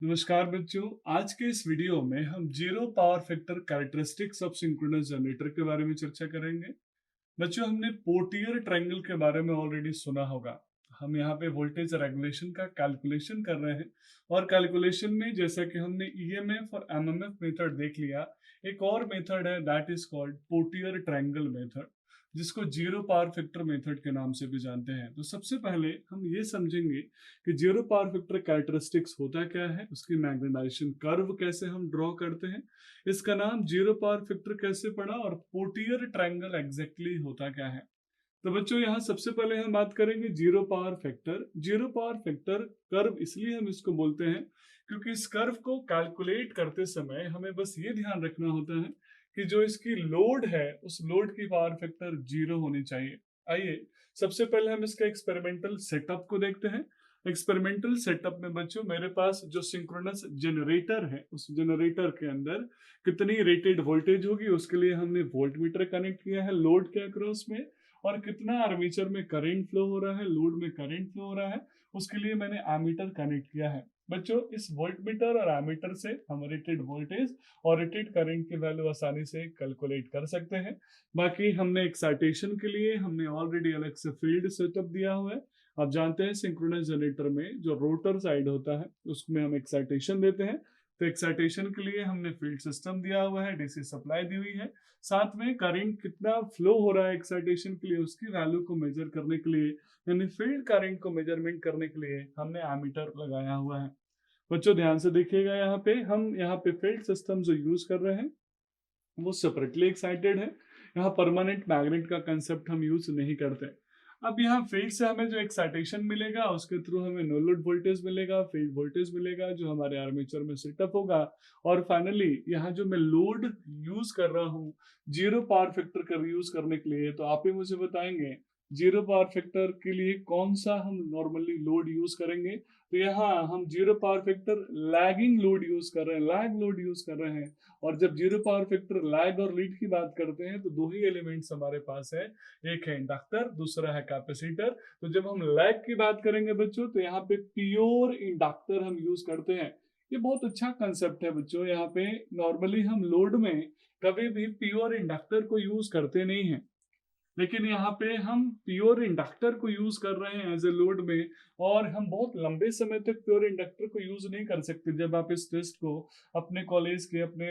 नमस्कार बच्चों। आज के इस वीडियो में हम zero power factor characteristics of synchronous generator के बारे में चर्चा करेंगे। बच्चों, हमने पोर्टियर ट्रायंगल के बारे में ऑलरेडी सुना होगा। हम यहाँ पे वोल्टेज रेगुलेशन का कैलकुलेशन कर रहे हैं और कैलकुलेशन में जैसा कि हमने ईएमएफ और एमएमएफ मेथड देख लिया, एक और मेथड है that is called Potier triangle method, जिसको जीरो पावर फैक्टर मेथड के नाम से भी जानते हैं। तो सबसे पहले हम ये समझेंगे कि जीरो पावर फैक्टर कैरेक्टरिस्टिक्स होता क्या है, उसकी मैग्नेटाइजेशन कर्व कैसे हम ड्रॉ करते हैं, इसका नाम जीरो पावर फैक्टर कैसे पड़ा और पोर्टियर ट्रायंगल एग्जैक्टली होता क्या है। तो बच्चों, यहाँ सबसे पहले हम बात करेंगे zero power factor. Zero power factor curve इसलिए हम इसको बोलते हैं क्योंकि इस कर्व को कैलकुलेट करते समय हमें बस ये ध्यान रखना होता है कि जो इसकी लोड है उस लोड की पावर फैक्टर जीरो होनी चाहिए। आइए सबसे पहले हम इसका एक्सपेरिमेंटल सेटअप को देखते हैं। एक्सपेरिमेंटल सेटअप में बच्चों मेरे पास जो सिंक्रोनस जनरेटर है, उस जनरेटर के अंदर कितनी रेटेड वोल्टेज होगी उसके लिए हमने वोल्टमीटर कनेक्ट किया है लोड के अक्रॉस में, और कितना आर्मेचर में करंट फ्लो हो रहा है, लोड में करंट फ्लो हो रहा है, उसके लिए मैंने एमीटर कनेक्ट किया है। बच्चों, इस वोल्टमीटर और एमीटर से हम रेटेड वोल्टेज और रेटेड करंट की वैल्यू आसानी से कैलकुलेट कर सकते हैं। बाकी हमने एक्साइटेशन के लिए हमने ऑलरेडी अलग से फील्ड सेटअप दिया हुआ है। आप जानते हैं सिंक्रोनस जनरेटर में जो रोटर साइड होता है उसमें हम एक्साइटेशन देते हैं, तो एक्साइटेशन के लिए हमने फील्ड सिस्टम दिया हुआ है, डीसी सप्लाई दी हुई है। साथ में करंट कितना फ्लो हो रहा है एक्साइटेशन के लिए उसकी वैल्यू को मेजर करने के लिए, यानी फील्ड करंट को मेजरमेंट करने के लिए हमने एमीटर लगाया हुआ है। बच्चों ध्यान से देखिएगा, यहाँ पे फील्ड सिस्टम जो यूज कर रहे हैं वो सेपरेटली एक्साइटेड है। यहाँ परमानेंट मैग्नेट का कंसेप्ट हम यूज नहीं करते। अब यहाँ फील्ड से हमें जो एक्साइटेशन मिलेगा उसके थ्रू हमें नो लोड वोल्टेज मिलेगा, फील्ड वोल्टेज मिलेगा जो हमारे आर्मेचर में सेटअप होगा। और फाइनली यहाँ जो मैं लोड यूज कर रहा हूँ जीरो पावर फैक्टर का यूज करने के लिए, तो आप ही मुझे बताएंगे जीरो पावर फैक्टर के लिए कौन सा हम नॉर्मली लोड यूज करेंगे। तो यहाँ हम zero power factor lagging load use कर रहे हैं, लैग लोड यूज कर रहे हैं। और जब जीरो पावर फैक्टर लैग और लीड की बात करते हैं तो दो ही एलिमेंट्स हमारे पास है, एक है इंडक्टर, दूसरा है कैपेसिटर। तो जब हम लैग की बात करेंगे बच्चों तो यहाँ पे प्योर इंडक्टर हम यूज करते हैं। ये बहुत अच्छा कंसेप्ट है बच्चों। यहाँ पे नॉर्मली हम लोड में कभी भी प्योर इंडक्टर को यूज करते नहीं है, लेकिन यहाँ पे हम प्योर इंडक्टर को यूज कर रहे हैं एज ए लोड में। और हम बहुत लंबे समय तक प्योर इंडक्टर को यूज नहीं कर सकते। जब आप इस टेस्ट को अपने कॉलेज के अपने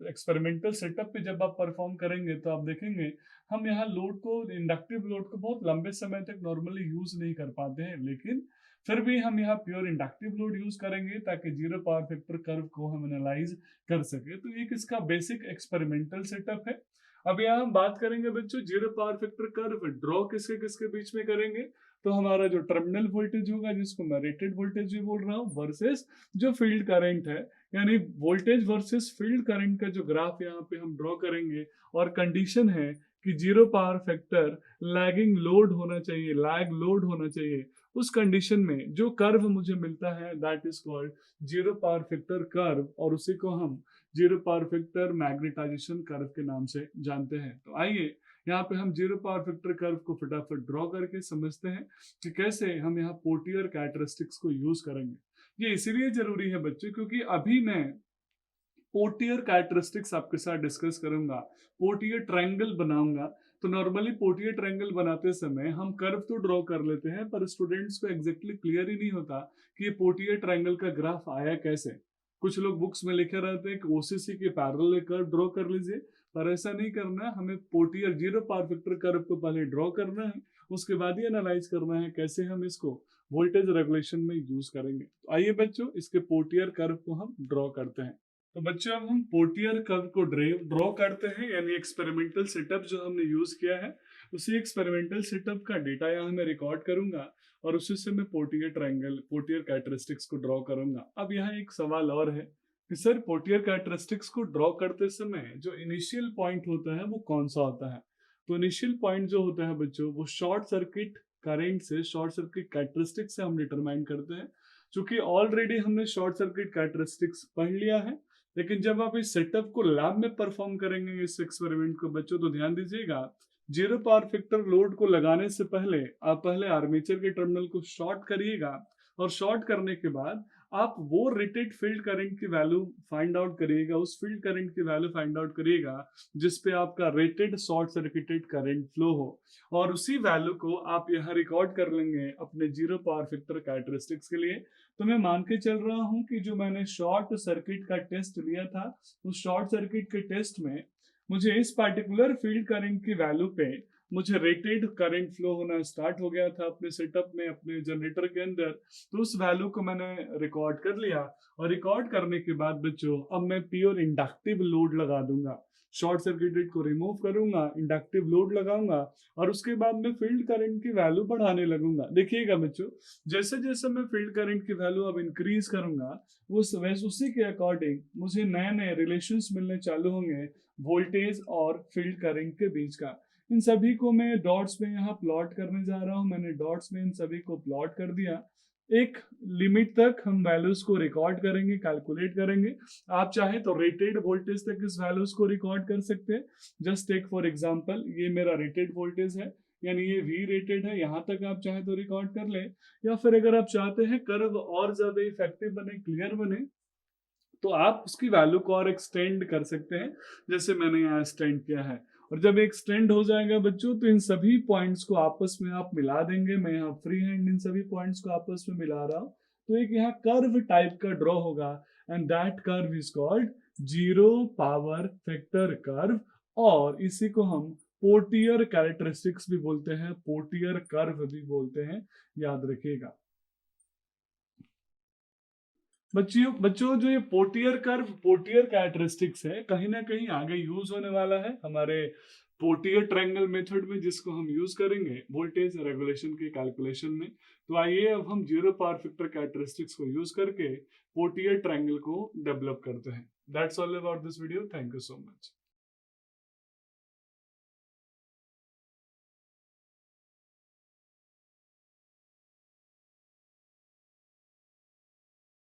एक्सपेरिमेंटल सेटअप पे जब आप परफॉर्म करेंगे तो आप देखेंगे हम यहाँ लोड को, इंडक्टिव लोड को बहुत लंबे समय तक नॉर्मली यूज नहीं कर पाते हैं, लेकिन फिर भी हम यहाँ प्योर इंडक्टिव लोड यूज करेंगे ताकि जीरो पावर फैक्टर कर्व को हम एनालाइज कर सके। तो एक इसका बेसिक एक्सपेरिमेंटल सेटअप है। अब यहाँ हम बात करेंगे बच्चों zero power factor curve draw किसके किसके बीच में करेंगे। तो हमारा जो टर्मिनल वोल्टेज होगा जिसको मैं रेटेड वोल्टेज भी बोल रहा हूँ वर्सेस जो फील्ड करंट है, यानी वोल्टेज वर्सेस फील्ड करंट का जो ग्राफ यहाँ पे हम ड्रॉ करेंगे। और कंडीशन है कि zero power factor lagging load होना चाहिए, लैग लोड होना चाहिए। उस कंडीशन में जो कर्व मुझे मिलता है that is called zero power factor curve, और उसी को हम zero power factor magnetization curve के नाम से जानते हैं। तो आइए यहाँ पे हम जीरो पावर फैक्टर कर्व को फटाफट ड्रॉ करके समझते हैं कि कैसे हम यहाँ पोर्टियर कैरेक्टरिस्टिक्स को यूज करेंगे। ये इसीलिए जरूरी है बच्चों क्योंकि अभी मैं पोर्टियर कैरेक्टरिस्टिक्स आपके साथ डिस्कस करूंगा, पोर्टियर ट्रायंगल बनाऊंगा। तो नॉर्मली पोर्टियर ट्रायंगल बनाते समय हम कर्व तो ड्रॉ कर लेते हैं पर स्टूडेंट्स को एग्जैक्टली क्लियर ही नहीं होता कि ये पोर्टियर ट्रायंगल का ग्राफ आया कैसे। कुछ लोग बुक्स में लिखे रहते हैं कि ओसीसी के पैरेलल कर्व ड्रॉ कर लीजिए, पर ऐसा नहीं करना। हमें पोर्टियर जीरो पावर फैक्टर कर्व को पहले ड्रॉ करना है, उसके बाद ही एनालाइज करना है कैसे हम इसको वोल्टेज रेगुलेशन में यूज करेंगे। तो आइए बच्चों इसके पोर्टियर कर्व को हम ड्रॉ करते हैं। तो बच्चों अब हम पोर्टियर कर्व को ड्रॉ करते हैं, यानी एक्सपेरिमेंटल सेटअप जो हमने यूज किया है उसी एक्सपेरिमेंटल सेटअप का डेटा यहाँ मैं रिकॉर्ड करूंगा और उसी से मैं पोर्टियर ट्रायंगल, पोर्टियर कैरेक्टरिस्टिक्स को ड्रॉ करूंगा। अब यहाँ एक सवाल और है कि सर पोर्टियर कैरेक्टरिस्टिक्स को ड्रॉ करते समय जो इनिशियल पॉइंट होता है वो कौन सा होता है। तो इनिशियल पॉइंट जो होता है बच्चों वो शॉर्ट सर्किट करंट से, शॉर्ट सर्किट कैरेक्टरिस्टिक्स से हम डिटरमाइन करते हैं। चूंकि ऑलरेडी हमने शॉर्ट सर्किट कैरेक्टरिस्टिक्स पढ़ लिया है, लेकिन जब आप इस सेटअप को लैब में परफॉर्म करेंगे इस एक्सपेरिमेंट को बच्चों, तो ध्यान दीजिएगा जीरो पावर फैक्टर लोड को लगाने से पहले आप पहले आर्मेचर के टर्मिनल को शॉर्ट करिएगा, और शॉर्ट करने के बाद आप वो रेटेड फील्ड करंट की वैल्यू फाइंड आउट करिएगा, उस फील्ड करंट की वैल्यू फाइंड आउट करिएगा जिस पे आपका rated short circuited current flow हो, और उसी वैल्यू को आप यहाँ रिकॉर्ड कर लेंगे अपने जीरो पावर फैक्टर कैरेक्टरिस्टिक्स के लिए। तो मैं मान के चल रहा हूँ कि जो मैंने शॉर्ट सर्किट का टेस्ट लिया था, उस शॉर्ट सर्किट के टेस्ट में मुझे इस पार्टिकुलर फील्ड करंट की वैल्यू पे मुझे रेटेड करंट फ्लो होना स्टार्ट हो गया था अपने सेटअप में, अपने जनरेटर के अंदर। तो उस वैल्यू को मैंने रिकॉर्ड कर लिया, और रिकॉर्ड करने के बाद बच्चों अब मैं प्योर इंडक्टिव लोड लगा दूंगा, शॉर्ट सर्किटेड को रिमूव करूंगा, इंडक्टिव लोड लगाऊंगा, और उसके बाद मैं फील्ड करंट की वैल्यू बढ़ाने लगूंगा। देखिएगा बच्चों, जैसे जैसे मैं फील्ड करंट की वैल्यू अब इंक्रीज करूंगा, उसी के अकॉर्डिंग मुझे नए नए रिलेशंस मिलने चालू होंगे वोल्टेज और फील्ड करंट के बीच का। इन सभी को मैं डॉट्स में यहाँ प्लॉट करने जा रहा हूँ। मैंने डॉट्स में इन सभी को प्लॉट कर दिया। एक लिमिट तक हम वैल्यूज को रिकॉर्ड करेंगे, कैलकुलेट करेंगे। आप चाहे तो रेटेड वोल्टेज तक इस वैल्यूज को रिकॉर्ड कर सकते हैं। जस्ट टेक फॉर एग्जांपल, ये मेरा रेटेड वोल्टेज है, यानी ये वी रेटेड है, यहाँ तक आप चाहे तो रिकॉर्ड कर ले। या फिर अगर आप चाहते हैं कर्व और ज्यादा इफेक्टिव बने, क्लियर बने, तो आप उसकी वैल्यू को और एक्सटेंड कर सकते हैं, जैसे मैंने यहाँ एक्सटेंड किया है। और जब एक्सटेंड हो जाएगा बच्चों, तो इन सभी पॉइंट्स को आपस में आप मिला देंगे। मैं यहाँ फ्री हैंड इन सभी पॉइंट्स को आपस में मिला रहा हूँ, तो एक यहाँ कर्व टाइप का ड्रॉ होगा, and that curve is called zero power factor curve. और इसी को हम पोर्टियर कैरेक्टरिस्टिक्स भी बोलते हैं, पोर्टियर कर्व भी बोलते हैं, याद रखिएगा बच्चों। जो ये पोर्टियर कर्व, पोर्टियर कैरेक्टरिस्टिक्स है, कहीं ना कहीं आगे यूज होने वाला है हमारे पोर्टियर ट्रायंगल मेथड में, जिसको हम यूज करेंगे वोल्टेज रेगुलेशन के कैलकुलेशन में। तो आइए अब हम जीरो पावर फैक्टर कैरेक्टरिस्टिक्स को यूज करके पोर्टियर ट्रायंगल को डेवलप करते हैं। That's all about this video. Thank you so much.